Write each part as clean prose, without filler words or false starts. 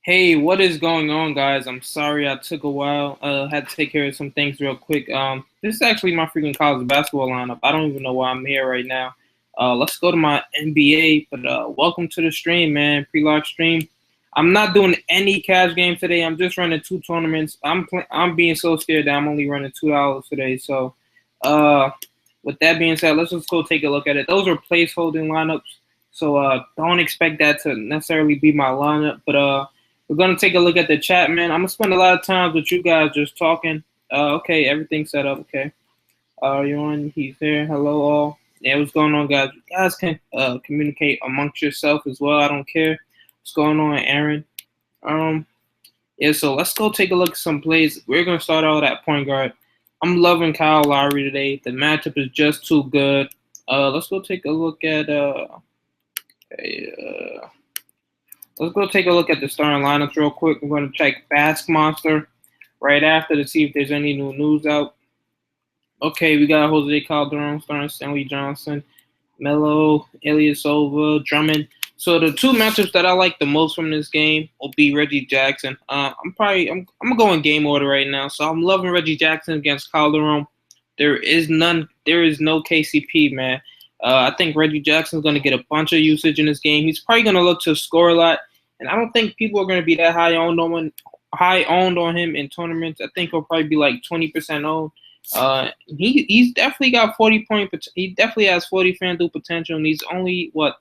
Hey, what is going on, guys? I'm sorry I took a while. Had to take care of some things real quick. This is actually my freaking college basketball lineup. I don't even know why I'm here right now. Let's go to my NBA. But welcome to the stream, man. Pre-launch stream. I'm not doing any cash games today. I'm just running two tournaments. I'm being so scared that I'm only running $2 today. So, uh, with that being said, let's just go take a look at it. Those are placeholding lineups. So don't expect that to necessarily be my lineup. But we're gonna take a look at the chat, man. I'm gonna spend a lot of time with you guys just talking. Okay, everything's set up. Okay. You on? He's there. Hello, all. Yeah, what's going on, guys? You guys can communicate amongst yourself as well. I don't care. What's going on, Aaron? Um, yeah. So let's go take a look at some plays. We're gonna start out at point guard. I'm loving Kyle Lowry today. The matchup is just too good. Let's go take a look at okay, let's go take a look at the starting lineups real quick. I'm going to check Bask Monster right after to see if there's any new news out. Okay, we got Jose Calderon starting, Stanley Johnson, Melo, Ilyasova, Drummond. So the two matchups that I like the most from this game will be Reggie Jackson. I'm gonna go in game order right now. So I'm loving Reggie Jackson against Calderon. There is no KCP, man. I think Reggie Jackson's going to get a bunch of usage in this game. He's probably going to look to score a lot, and I don't think people are going to be that high owned on him in tournaments. I think he'll probably be like 20% owned. He's definitely got 40 point. He definitely has 40 FanDuel potential, and he's only what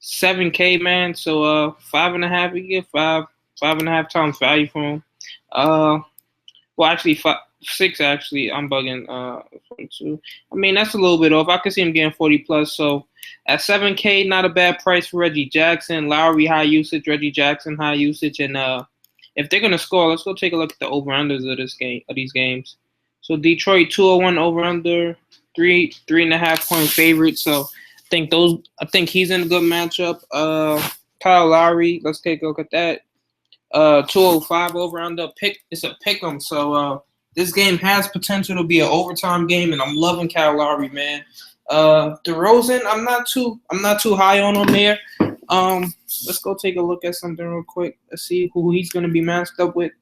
7K, man. So 5.5, we get five and a half times value for him. Well, actually, 6 actually. I'm bugging. 2. I mean, that's a little bit off. I could see him getting 40 plus. So at 7K, not a bad price for Reggie Jackson. Lowry high usage, Reggie Jackson high usage, and if they're gonna score, let's go take a look at the over unders of these games. So Detroit 201 over under 3.5 point favorite. So I think he's in a good matchup. Kyle Lowry, let's take a look at that. 205 over under it's a pick 'em. So this game has potential to be an overtime game, and I'm loving Kyle Lowry, man. DeRozan, I'm not too high on him here. Let's go take a look at something real quick. Let's see who he's gonna be matched up with.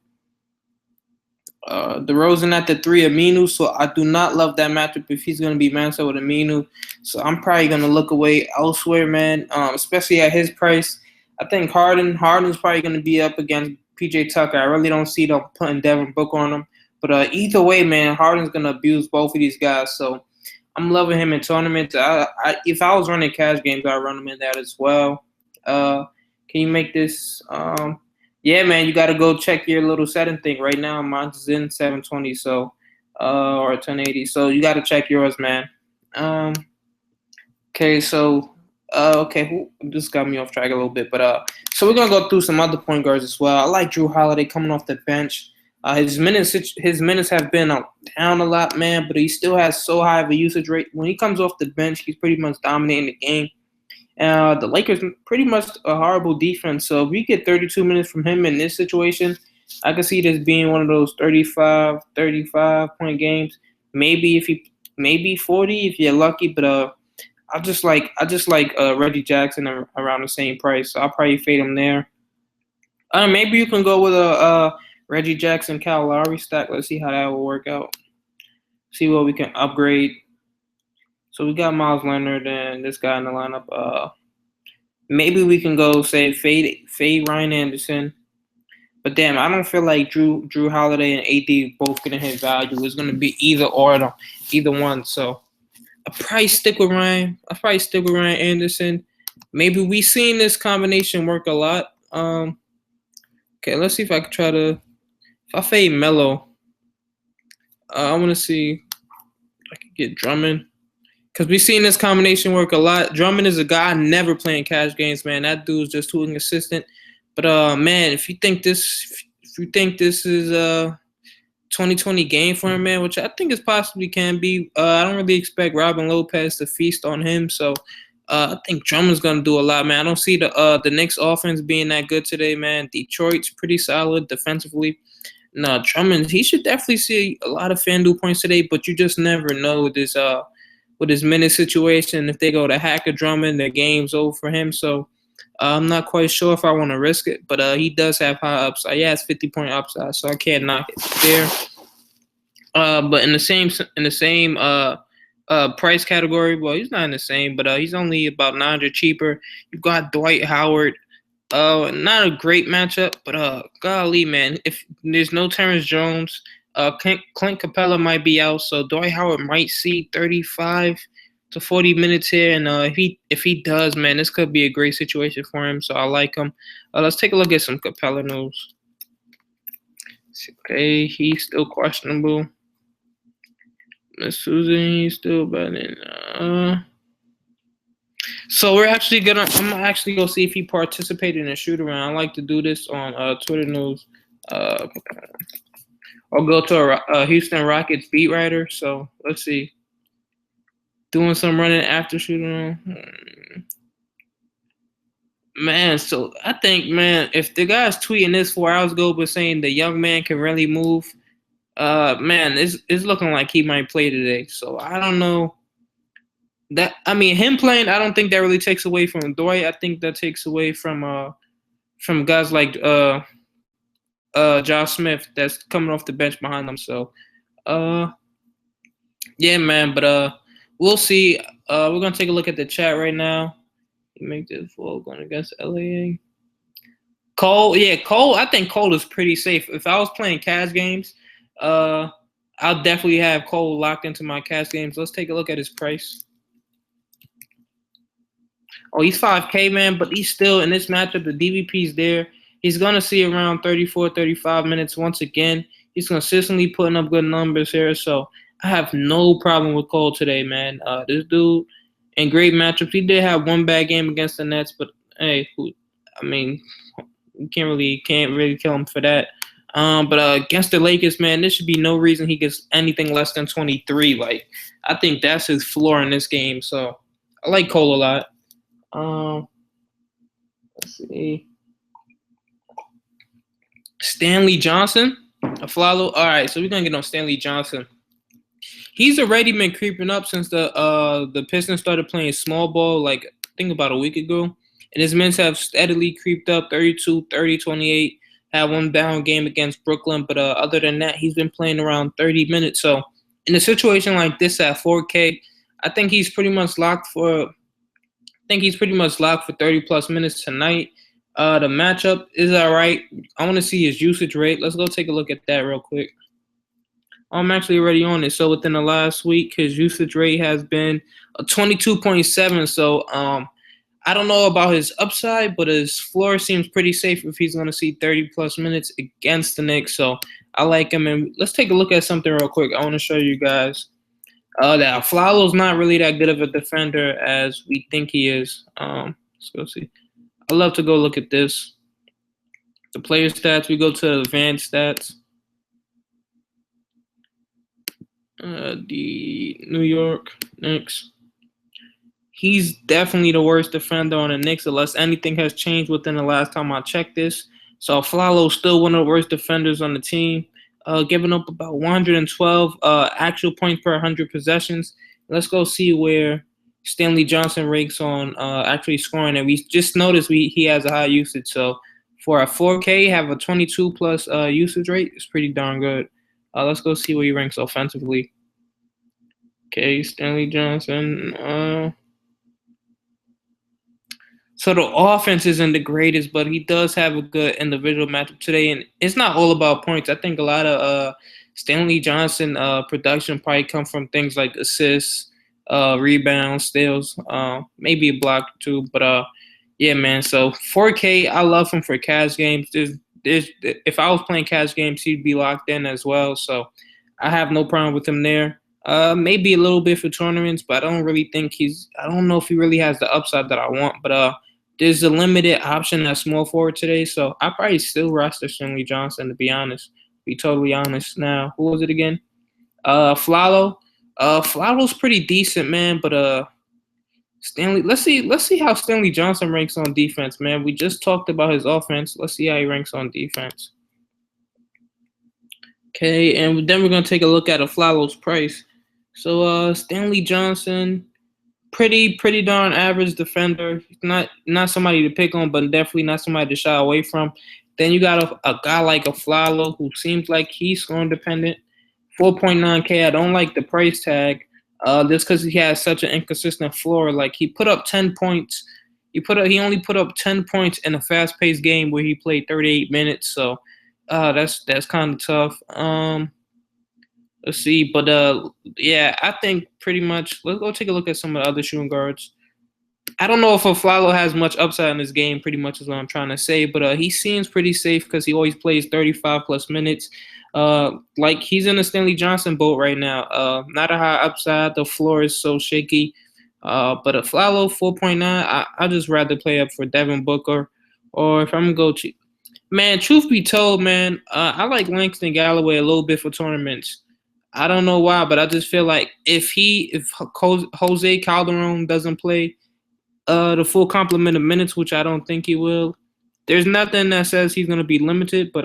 DeRozan at the 3, Aminu. So I do not love that matchup if he's gonna be matched up with Aminu. So I'm probably gonna look away elsewhere, man. Especially at his price. I think Harden's probably gonna be up against PJ Tucker. I really don't see them putting Devin Booker on him. But either way, man, Harden's gonna abuse both of these guys. So I'm loving him in tournaments. If I was running cash games, I'd run him in that as well. Can you make this? Yeah, man, you got to go check your little setting thing right now. Mine's in 720, so or 1080. So you got to check yours, man. Okay, so okay, this got me off track a little bit, but so we're gonna go through some other point guards as well. I like Drew Holiday coming off the bench. His minutes have been down a lot, man, but he still has so high of a usage rate. When he comes off the bench, he's pretty much dominating the game. The Lakers pretty much a horrible defense. So if we get 32 minutes from him in this situation, I could see this being one of those 35 point games. Maybe 40 if you're lucky. But I just like Reggie Jackson around the same price. So I'll probably fade him there. Maybe you can go with a Reggie Jackson, Kyle Lowry stack. Let's see how that will work out. See what we can upgrade. So we got Miles Leonard and this guy in the lineup. Maybe we can go say fade Ryan Anderson. But damn, I don't feel like Drew Holiday and AD both getting his value. It's gonna be either one. So I'll probably stick with Ryan Anderson. Maybe we seen this combination work a lot. Okay, let's see if I can try to. If I fade Melo, I want to see if I can get Drummond. Because we've seen this combination work a lot. Drummond is a guy never playing cash games, man. That dude's just too inconsistent. But man, if you think this is a 2020 game for him, man, which I think it possibly can be. I don't really expect Robin Lopez to feast on him, so I think Drummond's gonna do a lot, man. I don't see the Knicks offense being that good today, man. Detroit's pretty solid defensively. No, Drummond, he should definitely see a lot of FanDuel points today, but you just never know with his minute situation. If they go to hack a Drummond, the game's over for him. So I'm not quite sure if I want to risk it, but he does have high upside. Yeah, it's 50-point upside, so I can't knock it there. But in the same price category, well, he's not in the same, but he's only about 900 cheaper. You got Dwight Howard. Not a great matchup, but golly, man, if there's no Terrence Jones, Clint Capella might be out, so Dwight Howard might see 35 to 40 minutes here, and if he does, man, this could be a great situation for him. So I like him. Let's take a look at some Capella news. Okay, he's still questionable. Miss Susan, he's still batting. So I'm actually gonna see if he participated in a shoot around. I like to do this on Twitter news. I'll go to a Houston Rockets beat writer. So let's see. Doing some running after shoot around. Man, so I think, man, if the guy's tweeting this 4 hours ago but saying the young man can really move, man, it's looking like he might play today. So I don't know. Him playing, I don't think that really takes away from Dwight. I think that takes away from guys like Josh Smith that's coming off the bench behind them. So yeah, man, but we'll see. We're gonna take a look at the chat right now. Make this full going against LA. Cole, yeah, Cole. I think Cole is pretty safe. If I was playing Cavs games, I'll definitely have Cole locked into my Cavs games. Let's take a look at his price. Oh, he's 5K, man, but he's still in this matchup. The DVP's there. He's going to see around 34, 35 minutes once again. He's consistently putting up good numbers here. So I have no problem with Cole today, man. This dude in great matchups. He did have one bad game against the Nets, but hey, you can't really kill him for that. But against the Lakers, man, there should be no reason he gets anything less than 23. Like, I think that's his floor in this game. So I like Cole a lot. Let's see. Stanley Johnson, a follow. All right, so we're gonna get on Stanley Johnson. He's already been creeping up since the Pistons started playing small ball, like I think about a week ago. And his minutes have steadily creeped up, 32, 30, 28. Had one down game against Brooklyn, but other than that, he's been playing around 30 minutes. So in a situation like this at 4K, I think he's pretty much locked for 30 plus minutes tonight. The matchup is all right. I want to see his usage rate. Let's go take a look at that real quick. I'm actually already on it. So within the last week, his usage rate has been 22.7. So I don't know about his upside, but his floor seems pretty safe if he's going to see 30 plus minutes against the Knicks. So I like him. And let's take a look at something real quick. I want to show you guys that Flalo's not really that good of a defender as we think he is. Let's go see. I love to go look at this. The player stats. We go to advanced stats. The New York Knicks. He's definitely the worst defender on the Knicks, unless anything has changed within the last time I checked this. So Flalo's still one of the worst defenders on the team, giving up about 112 actual points per 100 possessions. Let's go see where Stanley Johnson ranks on actually scoring. And we just noticed he has a high usage. So for a 4K, have a 22 plus usage rate. It's pretty darn good. Let's go see where he ranks offensively. Okay, Stanley Johnson. So the offense isn't the greatest, but he does have a good individual matchup today. And it's not all about points. I think a lot of Stanley Johnson production probably come from things like assists, rebounds, steals, maybe a block or two. But yeah, man. So 4K, I love him for Cavs games. If I was playing Cavs games, he'd be locked in as well. So I have no problem with him there. Maybe a little bit for tournaments, but I don't really think I don't know if he really has the upside that I want. But there's a limited option at small forward today, so I probably still roster Stanley Johnson, to be honest. Be totally honest. Now, who was it again? Flalo. Flalo's pretty decent, man, but Stanley. Let's see how Stanley Johnson ranks on defense, man. We just talked about his offense. Let's see how he ranks on defense. Okay, and then we're gonna take a look at Flalo's price. So Stanley Johnson, pretty darn average defender. He's not somebody to pick on, but definitely not somebody to shy away from. Then you got a guy like a Flalo who seems like he's scoring dependent. 4.9K. I don't like the price tag. Just because he has such an inconsistent floor. Like he put up 10 points. He only put up 10 points in a fast paced game where he played 38 minutes. So that's kind of tough. Let's see, but yeah, I think pretty much. Let's go take a look at some of the other shooting guards. I don't know if Aflalo has much upside in this game. Pretty much is what I'm trying to say, but he seems pretty safe because he always plays 35 plus minutes. Like he's in a Stanley Johnson boat right now. Not a high upside. The floor is so shaky. But Aflalo 4.9. I just rather play up for Devin Booker, or if I'm gonna go cheap. Man, truth be told, man, I like Langston Galloway a little bit for tournaments. I don't know why, but I just feel like if Jose Calderon doesn't play the full complement of minutes, which I don't think he will, there's nothing that says he's gonna be limited. But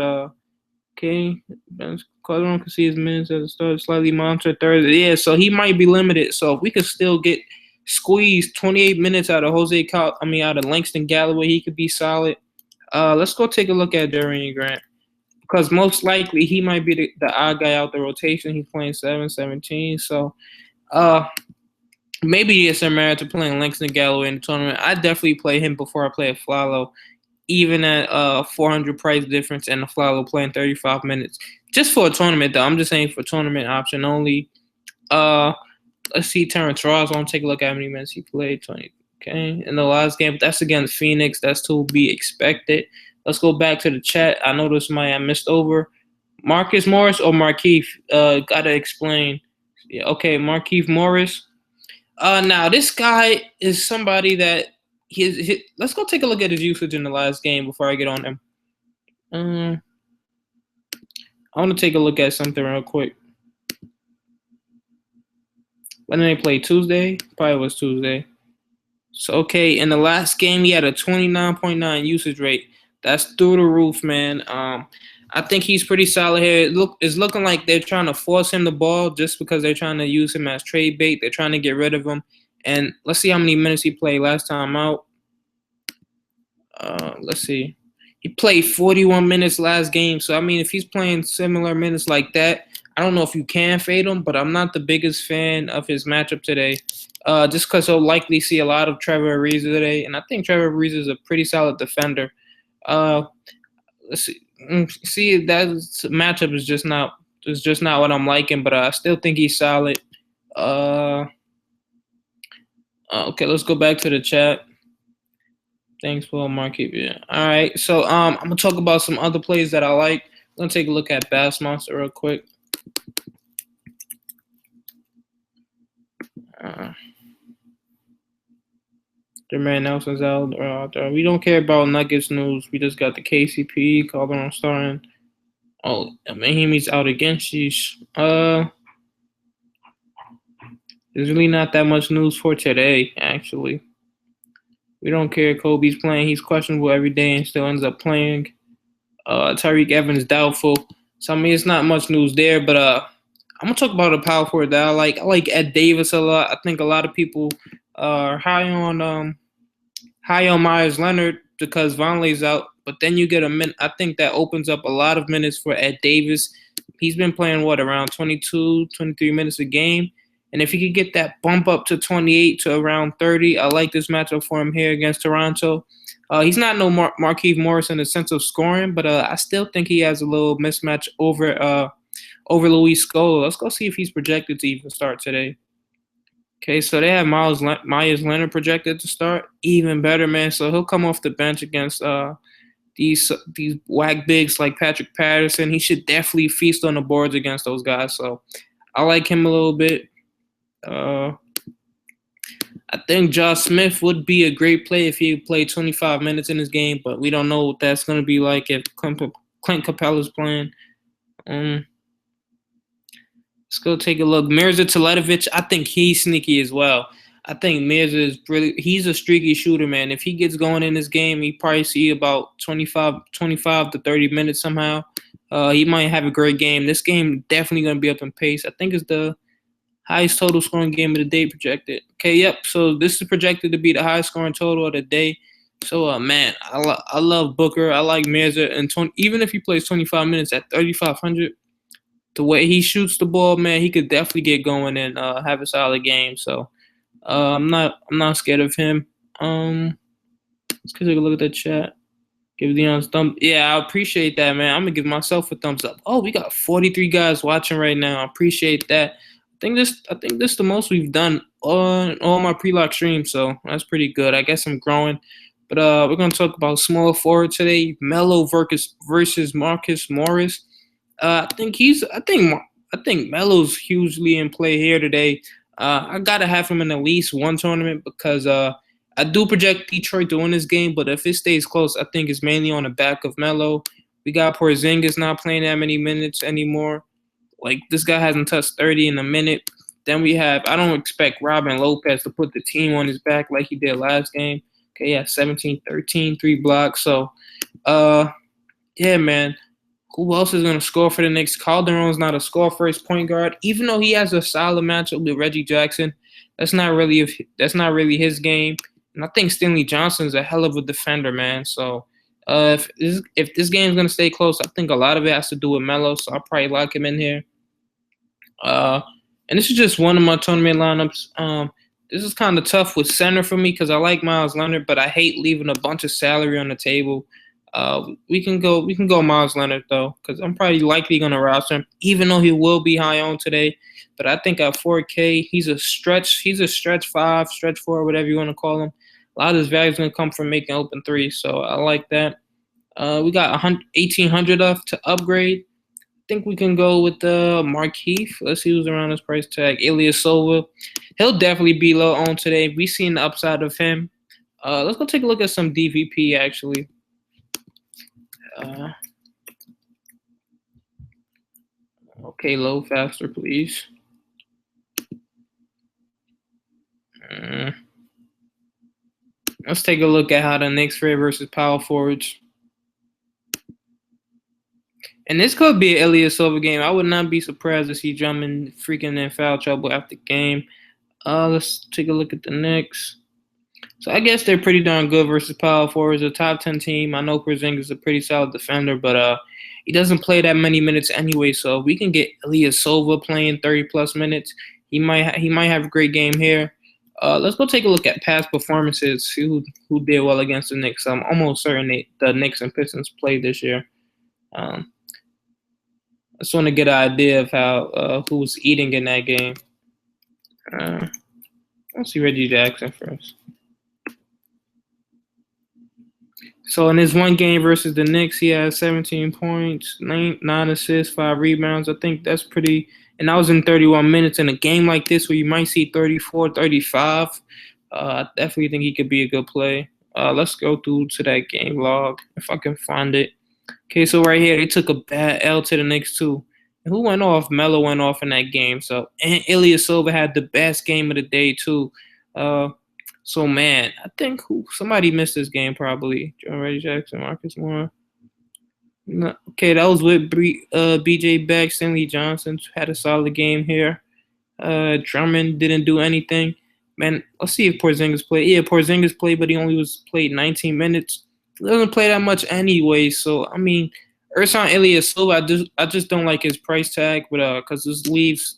okay, Calderon can see his minutes at the start, slightly monitored Thursday. Yeah, so he might be limited. So if we could still get squeezed 28 minutes out of out of Langston Galloway, he could be solid. Let's go take a look at Darian Grant. Because most likely he might be the odd guy out the rotation. He's playing 7-17. So maybe he has some merit to playing Langston Galloway in the tournament. I definitely play him before I play a Flalo, even at 400 price difference and a Flalo playing 35 minutes. Just for a tournament, though. I'm just saying for tournament option only. Let's see Terrence Ross. I want to take a look at how many minutes he played. 20. Okay, in the last game. That's against Phoenix. That's to be expected. Let's go back to the chat. I noticed somebody I missed over. Marcus Morris or Markieff? Gotta explain. Yeah, okay, Markieff Morris. Now this guy is somebody that let's go take a look at his usage in the last game before I get on him. I want to take a look at something real quick. When did they play? Tuesday? Probably was Tuesday. So okay, in the last game he had a 29.9 usage rate. That's through the roof, man. I think he's pretty solid here. It's looking like they're trying to force him the ball just because they're trying to use him as trade bait. They're trying to get rid of him. And let's see how many minutes he played last time out. Let's see. He played 41 minutes last game. So, I mean, if he's playing similar minutes like that, I don't know if you can fade him, but I'm not the biggest fan of his matchup today. Just because he'll likely see a lot of Trevor Ariza today. And I think Trevor Ariza is a pretty solid defender. Let's see. That matchup is just not what I'm liking, but I still think he's solid. Okay, let's go back to the chat. Thanks for Markieff. Yeah. All right, so I'm gonna talk about some other plays that I like. I'm gonna take a look at Bass Monster real quick. Jermaine Nelson's out. We don't care about Nuggets news. We just got the KCP, Calderon starting. Oh, Mahimi's out against you. There's really not that much news for today, actually. We don't care. Kobe's playing. He's questionable every day and still ends up playing. Tyreek Evans doubtful. So, I mean, it's not much news there, but I'm going to talk about a power forward that I like. I like Ed Davis a lot. I think a lot of people are high on Myers Leonard because Vonleh's out. But then you get a minute. I think that opens up a lot of minutes for Ed Davis. He's been playing, around 22, 23 minutes a game. And if he could get that bump up to 28 to around 30, I like this matchup for him here against Toronto. He's not no Markieff Morris in the sense of scoring, but I still think he has a little mismatch over Luis Scola. Let's go see if he's projected to even start today. Okay, so they have Myers Leonard projected to start. Even better, man. So he'll come off the bench against these whack bigs like Patrick Patterson. He should definitely feast on the boards against those guys. So I like him a little bit. I think Josh Smith would be a great play if he played 25 minutes in this game, but we don't know what that's going to be like if Clint Capella's playing. Let's go take a look. Mirza Teletovic, I think he's sneaky as well. I think Mirza is he's a streaky shooter, man. If he gets going in this game, he probably see about 25 to 30 minutes somehow. He might have a great game. This game definitely going to be up in pace. I think it's the Highest total scoring game of the day projected. Okay, yep. So this is projected to be the highest scoring total of the day. So, man, I love Booker. I like Mirza, and even if he plays 25 minutes at 3,500, the way he shoots the ball, man, he could definitely get going and have a solid game. So, I'm not scared of him. Let's take a look at the chat. Give Dion's thumb. Yeah, I appreciate that, man. I'm gonna give myself a thumbs up. Oh, we got 43 guys watching right now. I appreciate that. I think this the most we've done on all my pre-lock streams, so that's pretty good. I guess I'm growing. But we're gonna talk about small forward today. Melo versus Marcus Morris. I think Melo's hugely in play here today. I gotta have him in at least one tournament because I do project Detroit to win this game, but if it stays close, I think it's mainly on the back of Melo. We got Porzingis not playing that many minutes anymore. Like, this guy hasn't touched 30 in a minute. Then I don't expect Robin Lopez to put the team on his back like he did last game. Okay, yeah, 17, 13, 3 blocks. So, yeah, man. Who else is going to score for the Knicks? Calderon's not a score-first point guard, even though he has a solid matchup with Reggie Jackson. That's not really his game. And I think Stanley Johnson's a hell of a defender, man. So if this game's gonna stay close, I think a lot of it has to do with Melo. So I'll probably lock him in here. And this is just one of my tournament lineups. This is kind of tough with center for me because I like Miles Leonard, but I hate leaving a bunch of salary on the table. We can go Miles Leonard though, because I'm probably likely gonna roster him, even though he will be high on today. But I think at 4K, he's a stretch 5, stretch 4, whatever you want to call him. A lot of his value is gonna come from making open threes, so I like that. We got 1,800 up to upgrade. I think we can go with Markeith. Let's see who's around this price tag. Ilyasova. He'll definitely be low on today. We've seen the upside of him. Let's go take a look at some DVP actually. Okay, load faster, please. Let's take a look at how the Knicks fare versus power forwards. And this could be an Ilyasova game. I would not be surprised to see Drummond freaking in foul trouble after the game. Let's take a look at the Knicks. So I guess they're pretty darn good versus power forwards. A top 10 team. I know Porzingis is a pretty solid defender, but he doesn't play that many minutes anyway. So if we can get Ilyasova playing 30+ minutes, he might have a great game here. Let's go take a look at past performances. See who did well against the Knicks. I'm almost certain the Knicks and Pistons played this year. I just want to get an idea of how who was eating in that game. Let's see Reggie Jackson first. So in this one game versus the Knicks, he had 17 points, 9 assists, 5 rebounds. I think that's pretty. And that was in 31 minutes. In a game like this where you might see 34, 35, I definitely think he could be a good play. Let's go through to that game log if I can find it. Okay, so right here, they took a bad L to the Knicks too. And who went off? Melo went off in that game. So, and Ilyasova had the best game of the day too. So, man, I think somebody missed this game probably. Reggie Jackson, Marcus Moore. No, okay, that was with BJ Beck. Stanley Johnson had a solid game here. Drummond didn't do anything. Man, let's see if Porzingis played. Yeah, Porzingis played, but he only played 19 minutes. He doesn't play that much anyway. So, I mean, Ersan Ilyasova, I just don't like his price tag, but because this leaves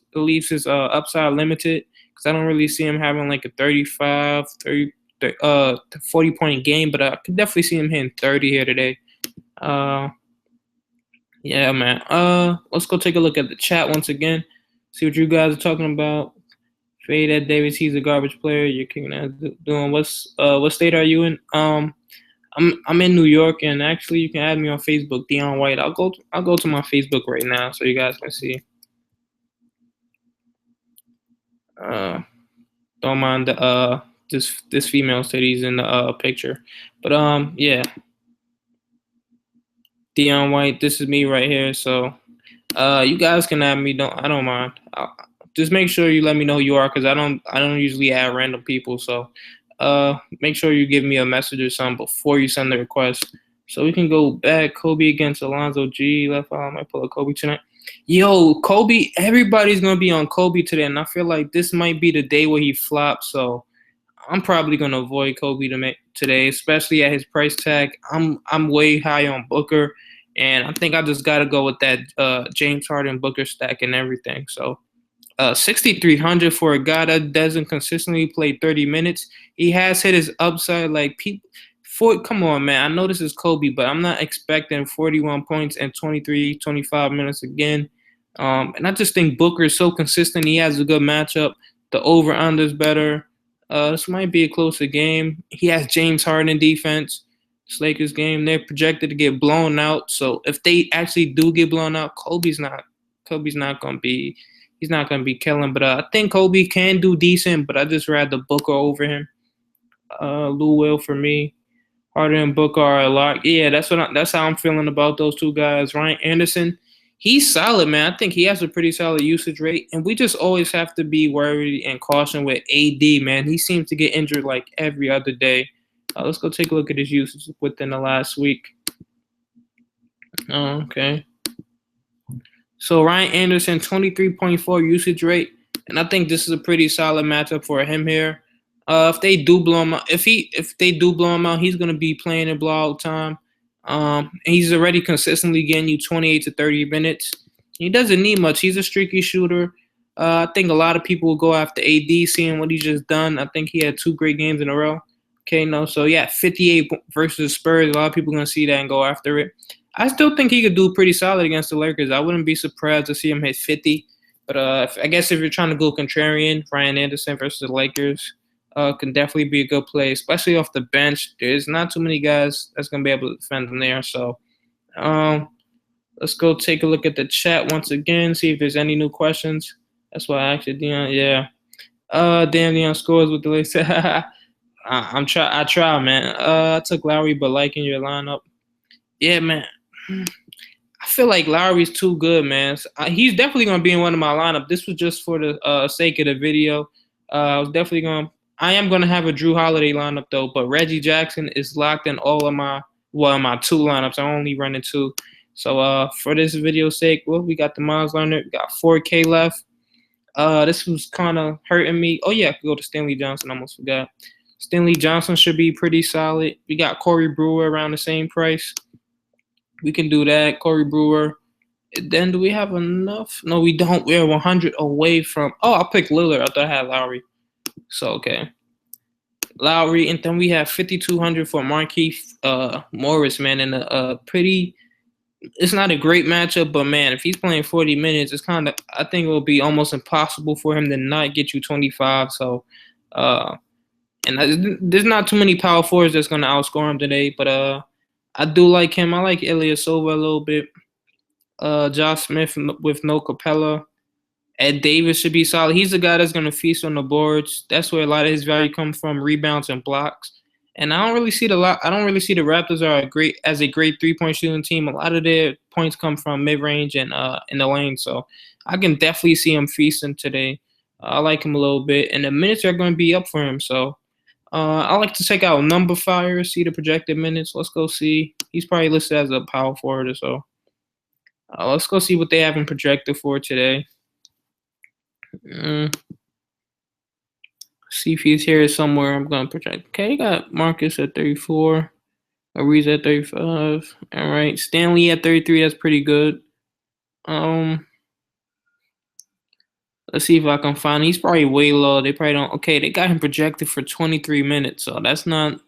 his upside limited. Because I don't really see him having like a 35, 30, 40-point game, but I could definitely see him hitting 30 here today. Yeah, man. Let's go take a look at the chat once again. See what you guys are talking about. Fade at Davis, he's a garbage player. You're kicking out doing what state are you in? I'm in New York, and actually you can add me on Facebook, Dion White. I'll go to my Facebook right now so you guys can see. Don't mind this female titties in the picture, but yeah, Dion White. This is me right here. So you guys can add me. I don't mind. Just make sure you let me know who you are, because I don't usually add random people. So make sure you give me a message or something before you send the request. So we can go back. Kobe against Alonzo G. Left eye. I might pull a Kobe tonight. Yo, Kobe, everybody's gonna be on Kobe today, and I feel like this might be the day where he flops. So I'm probably gonna avoid Kobe today, especially at his price tag. I'm way high on Booker, and I think I just gotta go with that James Harden Booker stack and everything. So 6,300 for a guy that doesn't consistently play 30 minutes. He has hit his upside like people. Come on, man. I know this is Kobe, but I'm not expecting 41 points and 23, 25 minutes again. And I just think Booker is so consistent. He has a good matchup. The over-under is better. This might be a closer game. He has James Harden defense. This Lakers game, they're projected to get blown out. So if they actually do get blown out, Kobe's not. Kobe's not gonna be. He's not gonna be killing. But I think Kobe can do decent. But I just rather Booker over him. Lou Will for me. Harden and Booker are a lot. Yeah, that's how I'm feeling about those two guys. Ryan Anderson, he's solid, man. I think he has a pretty solid usage rate, and we just always have to be worried and caution with AD, man. He seems to get injured like every other day. Let's go take a look at his usage within the last week. Okay. So Ryan Anderson, 23.4 usage rate, and I think this is a pretty solid matchup for him here. If they do blow him out, if they do blow him out, he's gonna be playing in blowout time. He's already consistently getting you 28 to 30 minutes. He doesn't need much. He's a streaky shooter. I think a lot of people will go after AD, seeing what he's just done. I think he had 2 great games in a row. Okay, no, so yeah, 58 versus Spurs. A lot of people are gonna see that and go after it. I still think he could do pretty solid against the Lakers. I wouldn't be surprised to see him hit 50. But I guess if you're trying to go contrarian, Ryan Anderson versus the Lakers can definitely be a good play, especially off the bench. There's not too many guys that's going to be able to defend him there. So let's go take a look at the chat once again, see if there's any new questions. That's why I actually, Dion, yeah. Dan Dion scores with the Lakers. I try, man. I took Lowry, but liking your lineup. Yeah, man. I feel like Lowry's too good, man. He's definitely going to be in one of my lineup. This was just for the sake of the video. I am going to have a Drew Holiday lineup, though, but Reggie Jackson is locked in all of my 2 lineups. I'm only running 2. So for this video's sake, we got the Miles Leonard. We got 4K left. This was kind of hurting me. Oh, yeah, I could go to Stanley Johnson. I almost forgot. Stanley Johnson should be pretty solid. We got Corey Brewer around the same price. We can do that. Corey Brewer. Then do we have enough? No, we don't. We're 100 away from. Oh, I'll pick Lillard. I thought I had Lowry. So, okay. Lowry. And then we have 5,200 for Markieff Morris, man. And it's not a great matchup, but, man, if he's playing 40 minutes, it's kind of, I think it will be almost impossible for him to not get you 25. So, and there's not too many power forwards that's going to outscore him today, but I do like him. I like Ilyasova a little bit. Josh Smith with no Capella. Ed Davis should be solid. He's the guy that's going to feast on the boards. That's where a lot of his value comes from, rebounds and blocks. And I don't really see the Raptors are a great 3-point shooting team. A lot of their points come from mid range and in the lane. So I can definitely see him feasting today. I like him a little bit, and the minutes are going to be up for him. So I like to check out number fire, see the projected minutes. Let's go see. He's probably listed as a power forward or so. Let's go see what they have him projected for today. See if he's here somewhere. I'm going to project. Okay, you got Marcus at 34. Ariza at 35. All right. Stanley at 33. That's pretty good. Let's see if I can find. He's probably way low. They probably don't. Okay, they got him projected for 23 minutes, so that's not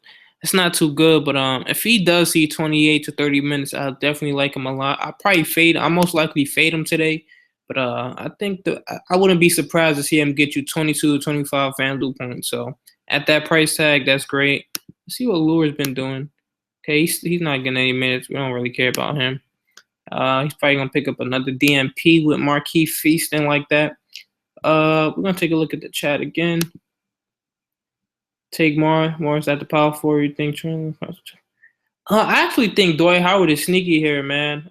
too good. But if he does see 28 to 30 minutes, I'll definitely like him a lot. I'll most likely fade him today. But I think I wouldn't be surprised to see him get you 22 to 25 Fanduel points. So at that price tag, that's great. Let's see what Lure's been doing. Okay, he's not getting any minutes. We don't really care about him. He's probably gonna pick up another DMP with Markieff feasting like that. We're gonna take a look at the chat again. Take Morris at the power forward. You think Trent? I actually think Dwight Howard is sneaky here, man.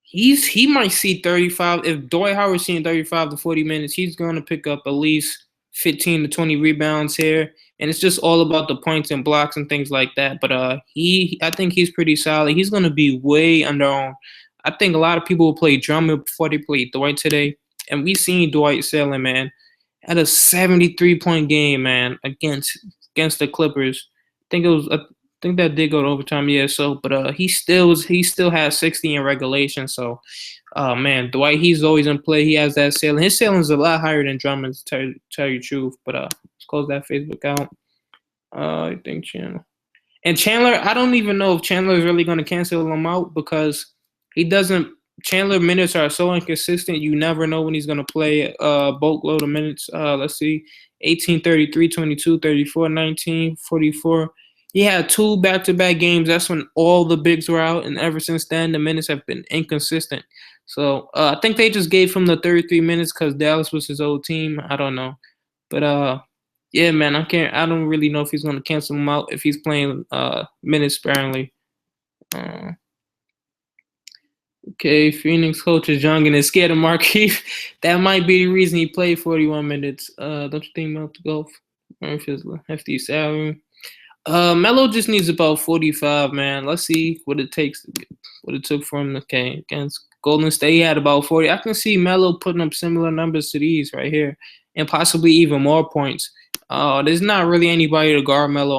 He might see 35. If Dwight Howard's seeing 35 to 40 minutes, he's going to pick up at least 15 to 20 rebounds here, and it's just all about the points and blocks and things like that. But I think he's pretty solid. He's going to be way under owned. I think a lot of people will play Drummond before they play Dwight today, and we seen Dwight selling, man, at a 73-point game, man, against the Clippers. I think that did go to overtime, yeah. So, but he still has 60 in regulation. So, man, Dwight, he's always in play. He has that ceiling. His ceiling's a lot higher than Drummond's. Tell you the truth. But let's close that Facebook out. I think Chandler. And Chandler, I don't even know if Chandler is really going to cancel him out because he doesn't. Chandler minutes are so inconsistent. You never know when he's going to play boatload of minutes. Let's see. 18, 33, 22, 34, 19, 44. He had 2 back-to-back games. That's when all the bigs were out. And ever since then, the minutes have been inconsistent. So I think they just gave him the 33 minutes because Dallas was his old team. I don't know. But yeah, man, I don't really know if he's going to cancel him out if he's playing minutes sparingly. Okay, Phoenix coach is young and is scared of Markieff. That might be the reason he played 41 minutes. Don't you think Melo to go? Hefty salary. Melo just needs about 45, man. Let's see what it takes, what it took for him. Okay, against Golden State, he had about 40. I can see Melo putting up similar numbers to these right here, and possibly even more points. There's not really anybody to guard Melo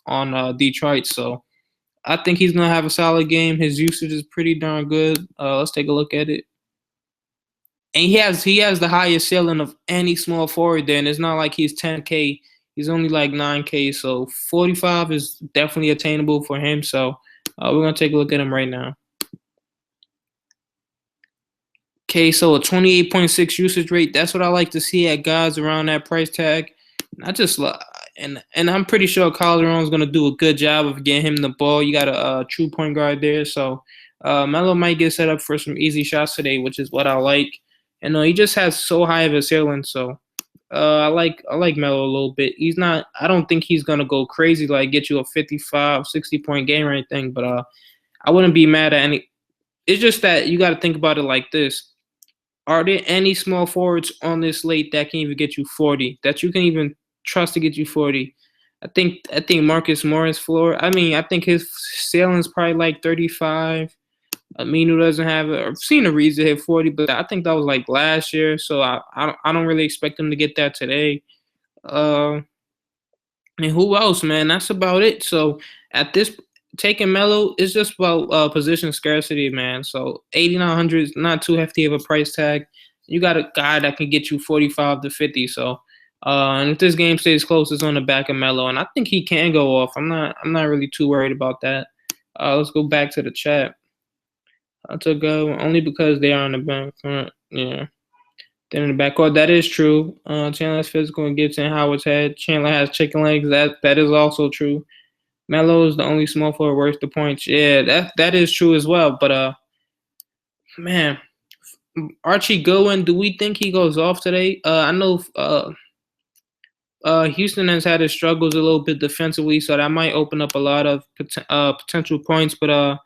on Detroit, so I think he's gonna have a solid game. His usage is pretty darn good. Let's take a look at it. And he has the highest ceiling of any small forward there, and it's not like he's 10K. He's only like 9K, so 45 is definitely attainable for him. So we're gonna take a look at him right now. Okay, so a 28.6 usage rate. That's what I like to see at guys around that price tag. I just and I'm pretty sure Calderon's gonna do a good job of getting him the ball. You got a true point guard there, so Melo might get set up for some easy shots today, which is what I like. And he just has so high of a ceiling, so I like Melo a little bit. He's not. I don't think he's gonna go crazy like get you a 55, 60-point game or anything. But I wouldn't be mad at any. It's just that you got to think about it like this. Are there any small forwards on this slate that can even get you 40? That you can even trust to get you 40? I think Marcus Morris floor. I mean, I think his ceiling is probably like 35. Aminu doesn't have it. I've seen a reason to hit 40, but I think that was like last year. So I don't really expect him to get that today. And who else, man? That's about it. So at this taking Melo is just about position scarcity, man. So 8,900 is not too hefty of a price tag. You got a guy that can get you 45 to 50. So and if this game stays close, it's on the back of Melo, and I think he can go off. I'm not really too worried about that. Let's go back to the chat. I took only because they are on the back front. Yeah. Then in the backcourt, that is true. Chandler has physical and Gibson Howard's head. Chandler has chicken legs. That is also true. Melo is the only small forward worth the points. Yeah, that is true as well. But man, Archie Goodwin, do we think he goes off today? I know Houston has had his struggles a little bit defensively, so that might open up a lot of potential points. But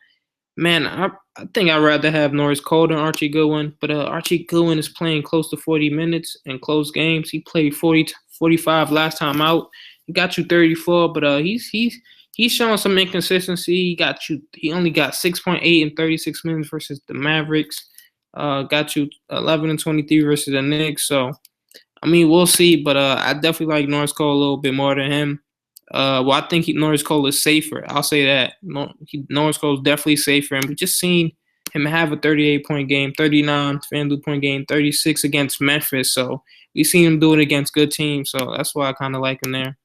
man, I think I'd rather have Norris Cole than Archie Goodwin. But Archie Goodwin is playing close to 40 minutes in close games. He played 45 last time out. He got you 34, but he's showing some inconsistency. He only got 6.8 in 36 minutes versus the Mavericks. Got you 11 and 23 versus the Knicks. So I mean, we'll see. But I definitely like Norris Cole a little bit more than him. Well, I think Norris Cole is safer. I'll say that. Norris Cole is definitely safer. And we just seen him have a 38-point game, 39 Fanduel point game, 36 against Memphis. So we've seen him do it against good teams. So that's why I kind of like him there.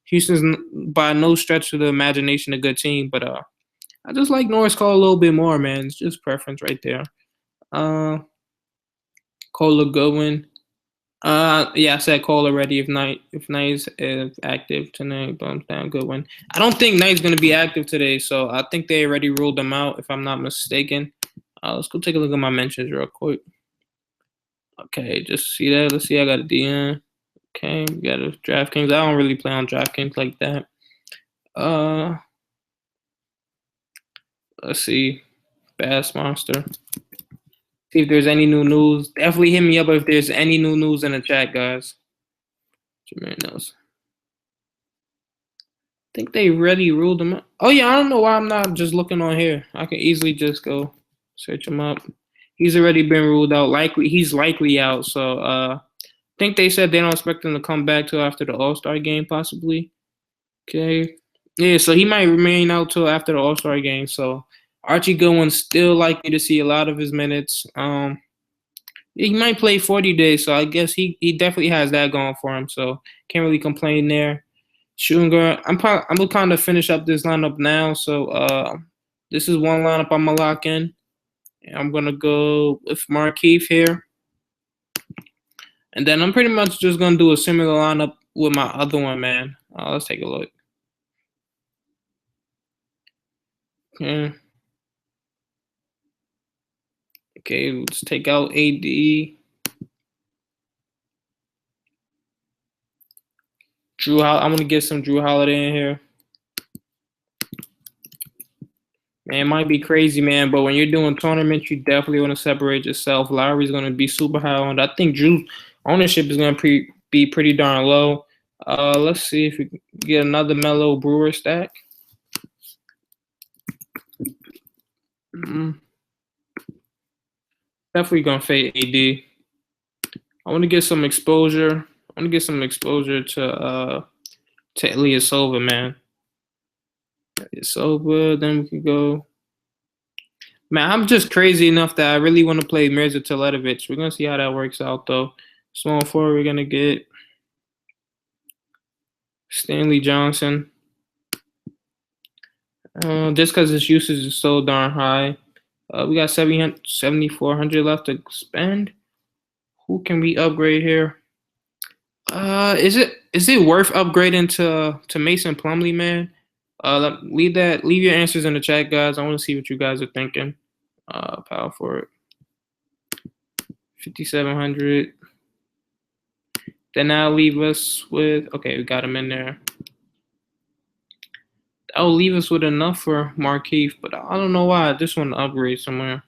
Houston's by no stretch of the imagination a good team, but I just like Norris Cole a little bit more, man. It's just preference right there. Cole Goodwin. Yeah, I said Cole already. If Knight is active tonight, bumps down Goodwin. I don't think Knight's gonna be active today, so I think they already ruled him out, if I'm not mistaken. Let's go take a look at my mentions real quick. Okay, just see that. Let's see. I got a DN. Okay, we got a DraftKings. I don't really play on DraftKings like that. Let's see. Bass Monster. See if there's any new news. Definitely hit me up if there's any new news in the chat, guys. Jermaine knows. I think they already ruled him out. Oh, yeah, I don't know why I'm not just looking on here. I can easily just go Search him up. He's already been ruled out. He's likely out. So I think they said they don't expect him to come back till after the All-Star game, possibly. Okay. Yeah, so he might remain out till after the All-Star game. So Archie Goodwin's still likely to see a lot of his minutes. He might play 40 days, so I guess he definitely has that going for him. So can't really complain there. Shooting guard, I'm gonna kind of finish up this lineup now. So this is one lineup I'm gonna lock in. I'm gonna go with Markeith here, and then I'm pretty much just gonna do a similar lineup with my other one, man. Let's take a look. Okay. Okay, let's take out AD. I'm gonna get some Drew Holiday in here. Man, it might be crazy, man, but when you're doing tournaments, you definitely want to separate yourself. Lowry's going to be super high on. I think Drew's ownership is going to be pretty darn low. Let's see if we can get another Mellow Brewer stack. Definitely going to fade AD. I want to get some exposure. I want to get some exposure to Ilyasova, man. Ilyasova, then we can go. Man, I'm just crazy enough that I really want to play Mirza Teletovic. We're going to see how that works out, though. Small forward, we're going to get Stanley Johnson. Just because his usage is so darn high. We got 7,400 left to spend. Who can we upgrade here? Is it worth upgrading to Mason Plumlee, man? Leave your answers in the chat, guys. I want to see what you guys are thinking. Power forward. 5,700. Then that'll leave us with, okay, we got him in there. That'll leave us with enough for Markeith, but I don't know why. I just want to upgrade somewhere.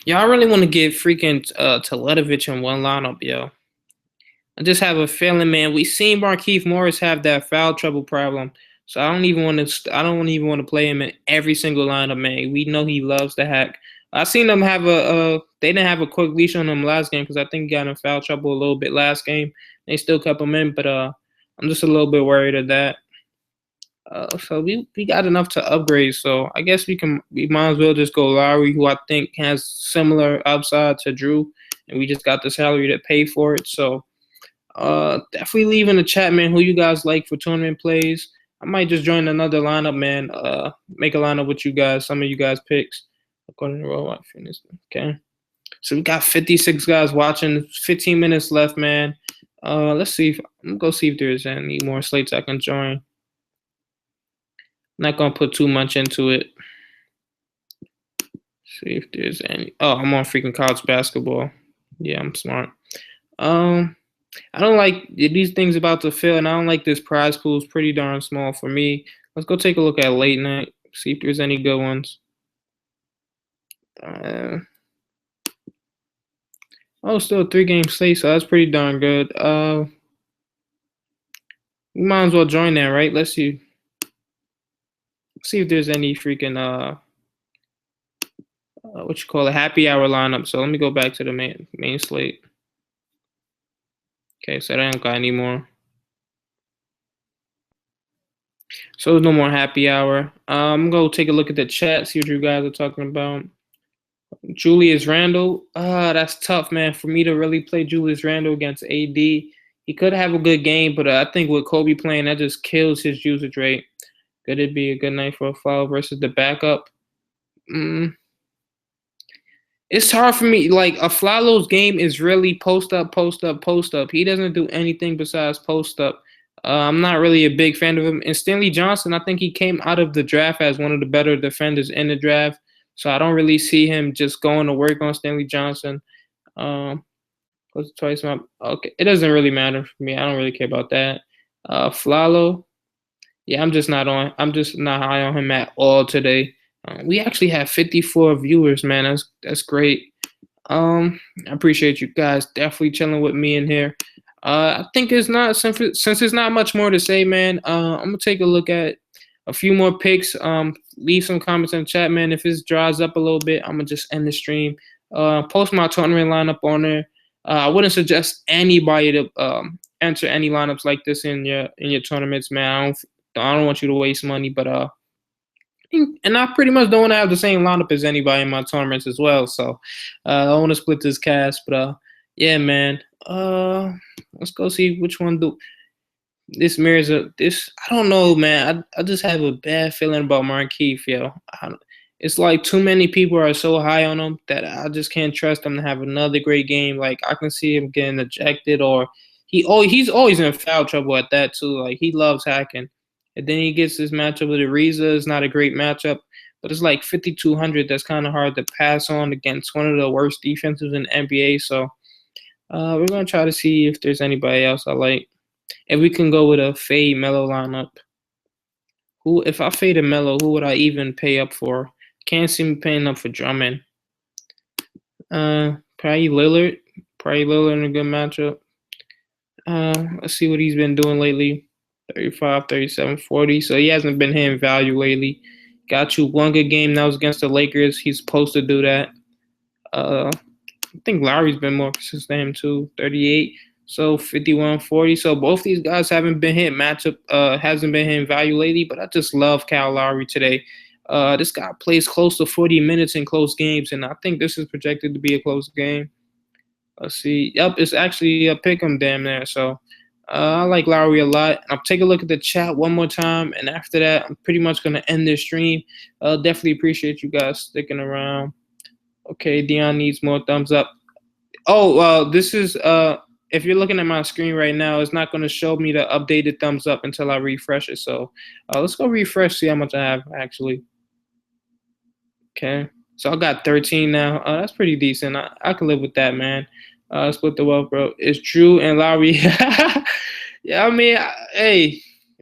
Yeah, I really want to get freaking Teletovic in one lineup, yo. I just have a feeling, man. We seen Markieff Morris have that foul trouble problem, so I don't even want to play him in every single lineup, man. We know he loves to hack. I seen them have they didn't have a quick leash on him last game because I think he got in foul trouble a little bit last game. They still kept him in, but I'm just a little bit worried of that. So we got enough to upgrade. So I guess we might as well just go Lowry, who I think has similar upside to Drew, and we just got the salary to pay for it. So definitely leave in the chat, man, who you guys like for tournament plays. I might just join another lineup, man. Make a lineup with you guys. Some of you guys picks. According to roll, okay. So we got 56 guys watching. 15 minutes left, man. Let's see. I'm gonna go see if there's any more slates I can join. Not gonna put too much into it. See if there's any. Oh, I'm on freaking college basketball. Yeah, I'm smart. I don't like these things about to fill, and I don't like this prize pool. It's pretty darn small for me. Let's go take a look at late night. See if there's any good ones. Still a 3-game slate, so that's pretty darn good. We might as well join that, right? Let's see. See if there's any freaking happy hour lineup. So let me go back to the main slate. Okay, so I don't got any more. So there's no more happy hour. I'm gonna take a look at the chat, see what you guys are talking about. Julius Randle. That's tough, man. For me to really play Julius Randle against AD. He could have a good game, but I think with Kobe playing, that just kills his usage rate. Could it be a good night for a foul versus the backup? It's hard for me. Like, Aflalo's game is really post up, post up, post up. He doesn't do anything besides post up. I'm not really a big fan of him. And Stanley Johnson, I think he came out of the draft as one of the better defenders in the draft. So I don't really see him just going to work on Stanley Johnson. Twice my okay. It doesn't really matter for me. I don't really care about that. Flalo, yeah, I'm just not high on him at all today. We actually have 54 viewers, man. That's great. I appreciate you guys definitely chilling with me in here. I think it's not since there's not much more to say, man. I'm gonna take a look at a few more picks. Leave some comments in the chat, man. If it dries up a little bit, I'm gonna just end the stream. Post my tournament lineup on there. I wouldn't suggest anybody to enter any lineups like this in your tournaments, man. I don't want you to waste money, but and I pretty much don't want to have the same lineup as anybody in my tournaments as well. So I don't want to split this cash, but yeah, man. Let's go see which one do. This mirrors this. I don't know, man. I just have a bad feeling about Markeith, yo. It's like too many people are so high on him that I just can't trust him to have another great game. Like I can see him getting ejected, or he's always in foul trouble at that too. Like he loves hacking, and then he gets this matchup with Ariza. It's not a great matchup, but it's like 5,200. That's kind of hard to pass on against one of the worst defenses in the NBA. So we're gonna try to see if there's anybody else I like. If we can go with a fade Melo lineup. Who, if I faded Melo, who would I even pay up for? Can't see me paying up for Drummond. Probably Lillard. Probably Lillard in a good matchup. Let's see what he's been doing lately. 35, 37, 40. So he hasn't been hitting value lately. Got you one good game. That was against the Lakers. He's supposed to do that. I think Lowry's been more consistent than him too. 38. So 51, 40. So both these guys haven't been hitting matchup, hasn't been hitting value lately, but I just love Kyle Lowry today. This guy plays close to 40 minutes in close games, and I think this is projected to be a close game. Let's see. Yep, it's actually a pick 'em damn there. So I like Lowry a lot. I'll take a look at the chat one more time, and after that, I'm pretty much going to end this stream. Definitely appreciate you guys sticking around. Okay, Dion needs more thumbs up. Oh, well, this is if you're looking at my screen right now, it's not going to show me the updated thumbs up until I refresh it. So let's go refresh, see how much I have actually. Okay, so I got 13 now. That's pretty decent. I can live with that, man. Split the wealth, bro. It's Drew and Lowry. Yeah, I mean, hey,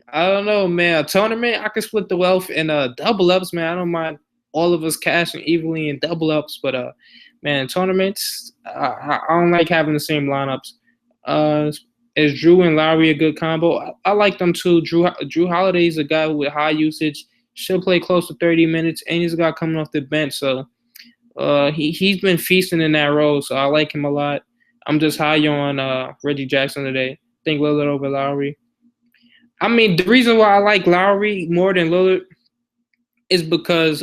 I don't know, man. A tournament, I can split the wealth in double ups, man. I don't mind all of us cashing evenly in double ups, but man, tournaments, I don't like having the same lineups. Is Drew and Lowry a good combo? I like them too. Drew Holiday is a guy with high usage. Should play close to 30 minutes, and he's a guy coming off the bench. So he's been feasting in that role, so I like him a lot. I'm just high on Reggie Jackson today. Think Lillard over Lowry. I mean, the reason why I like Lowry more than Lillard is because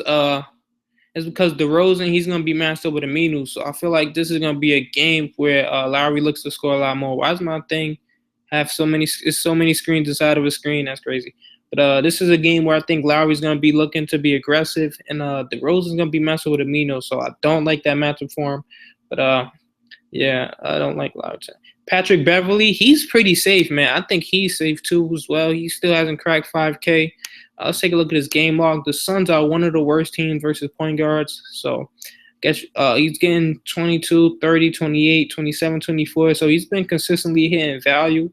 DeRozan, he's gonna be matched up with Aminu. So I feel like this is gonna be a game where Lowry looks to score a lot more. Why does my thing have so many screens inside of a screen? That's crazy. But this is a game where I think Lowry's gonna be looking to be aggressive, and DeRozan's gonna be messing with Aminu. So I don't like that matchup for him. But yeah, I don't like Lowry. Patrick Beverly, he's pretty safe, man. I think he's safe too as well. He still hasn't cracked 5K. Let's take a look at his game log. The Suns are one of the worst teams versus point guards. So guess he's getting 22, 30, 28, 27, 24. So he's been consistently hitting value.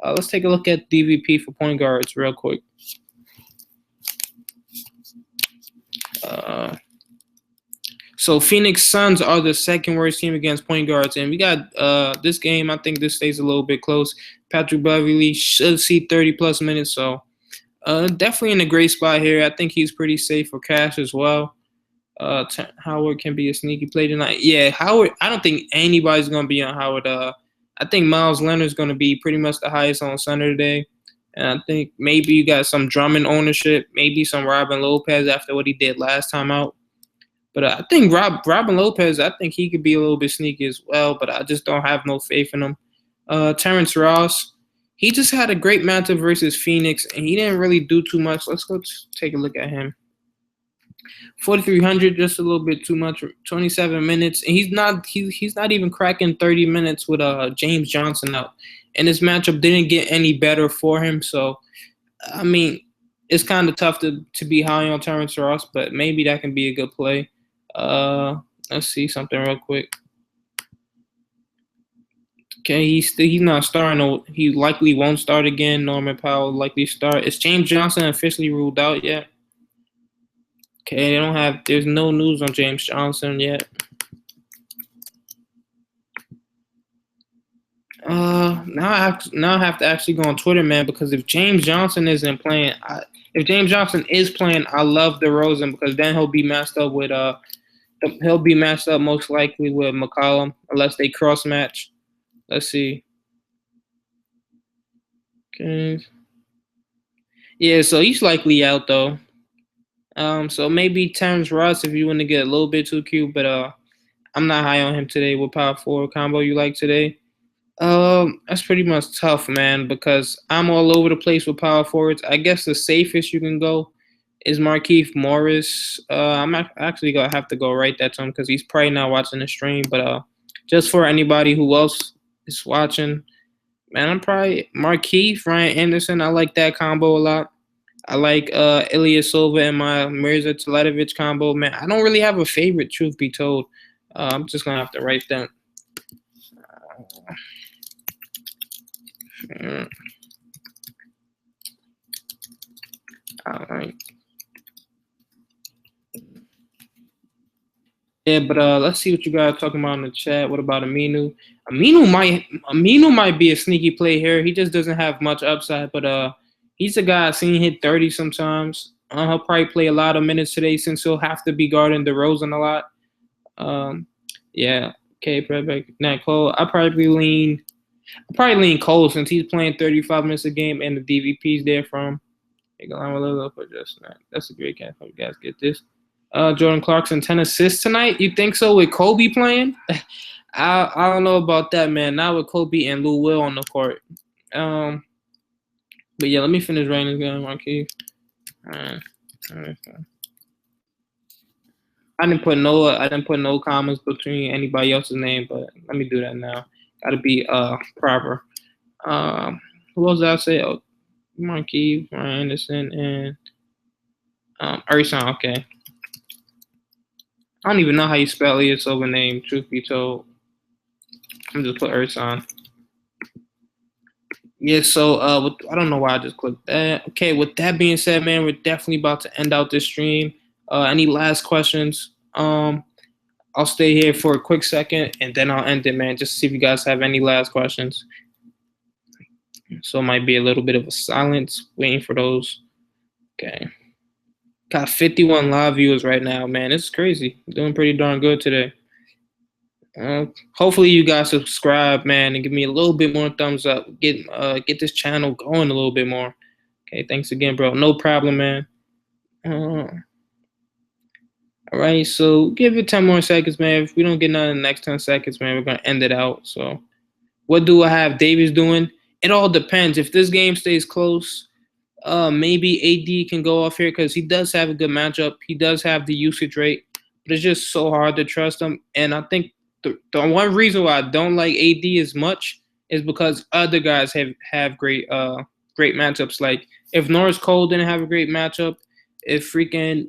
Let's take a look at DVP for point guards real quick. So Phoenix Suns are the second worst team against point guards. And we got this game, I think this stays a little bit close. Patrick Beverly should see 30-plus minutes. So definitely in a great spot here. I think he's pretty safe for cash as well. Howard can be a sneaky play tonight. Yeah, Howard, I don't think anybody's going to be on Howard. I think Miles Leonard's going to be pretty much the highest on center today. And I think maybe you got some Drummond ownership, maybe some Robin Lopez after what he did last time out. But I think Robin Lopez, I think he could be a little bit sneaky as well, but I just don't have no faith in him. Terrence Ross, he just had a great matchup versus Phoenix, and he didn't really do too much. Let's go take a look at him. 4,300, just a little bit too much. 27 minutes, and he's not even cracking 30 minutes with James Johnson out. And this matchup didn't get any better for him. So, I mean, it's kind of tough to be high on Terrence Ross, but maybe that can be a good play. Let's see something real quick. Okay, he's not starting. He likely won't start again. Norman Powell likely start. Is James Johnson officially ruled out yet? Okay, there's no news on James Johnson yet. now I have to actually go on Twitter, man, because if James Johnson isn't playing, if James Johnson is playing, I love DeRozan because then he'll be matched up most likely with McCollum unless they cross match. Let's see. Okay. Yeah, so he's likely out though. So maybe Terrence Ross if you want to get a little bit too cute, but I'm not high on him today. What power forward combo you like today? That's pretty much tough, man, because I'm all over the place with power forwards. I guess the safest you can go is Markieff Morris. I'm actually gonna have to go write that to him because he's probably not watching the stream. But just for anybody who else is watching, man, I'm probably Markieff, Ryan Anderson. I like that combo a lot. I like Ilya Silva and my Mirza Teletovic combo. Man, I don't really have a favorite, truth be told. I'm just gonna have to write that. All right. Yeah, but let's see what you guys are talking about in the chat. What about Aminu? Aminu might be a sneaky play here. He just doesn't have much upside, but he's a guy I've seen hit 30 sometimes. He'll probably play a lot of minutes today since he'll have to be guarding DeRozan a lot. Yeah. Okay, perfect. Now Cole, I probably lean Cole since he's playing 35 minutes a game and the DVP's there from. I'm a little up for just that. That's a great catch. Hope you guys get this. Jordan Clarkson 10 assists tonight. You think so with Kobe playing? I don't know about that, man. Not with Kobe and Lou Will on the court. But yeah, let me finish writing this guy, Marquis. I didn't put no commas between anybody else's name, but let me do that now. Gotta be proper. Who else did I say? Oh, Marquis, Ryan Anderson, and Ersan. Okay. I don't even know how you spell Elias over name, truth be told. I'm just put Ersan. Yeah, so I don't know why I just clicked that. Okay, with that being said, man, we're definitely about to end out this stream. Any last questions? I'll stay here for a quick second and then I'll end it, man, just to see if you guys have any last questions. So it might be a little bit of a silence waiting for those. Okay. Got 51 live viewers right now, man. It's crazy. Doing pretty darn good today. Hopefully you guys subscribe, man, and give me a little bit more thumbs up. Get this channel going a little bit more. Okay, thanks again, bro. No problem, man. All right, so give it 10 more seconds, man. If we don't get none in the next 10 seconds, man, we're gonna end it out. So what do I have Davis doing? It all depends. If this game stays close, maybe AD can go off here because he does have a good matchup. He does have the usage rate, but it's just so hard to trust him. And I think the one reason why I don't like AD as much is because other guys have great matchups. Like if Norris Cole didn't have a great matchup, if freaking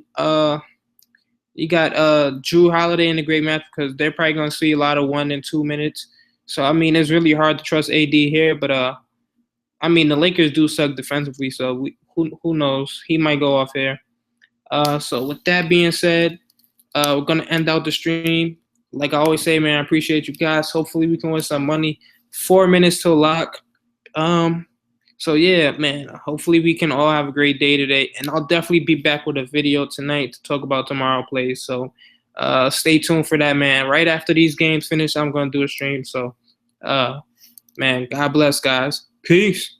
you got Drew Holiday in a great match because they're probably gonna see a lot of 1 and 2 minutes. So I mean it's really hard to trust AD here, but I mean the Lakers do suck defensively, so who knows? He might go off here. So with that being said, we're gonna end out the stream. Like I always say, man, I appreciate you guys. Hopefully we can win some money. 4 minutes till lock. So yeah, man, hopefully we can all have a great day today. And I'll definitely be back with a video tonight to talk about tomorrow plays. So stay tuned for that, man. Right after these games finish, I'm gonna do a stream. So man, God bless, guys. Peace.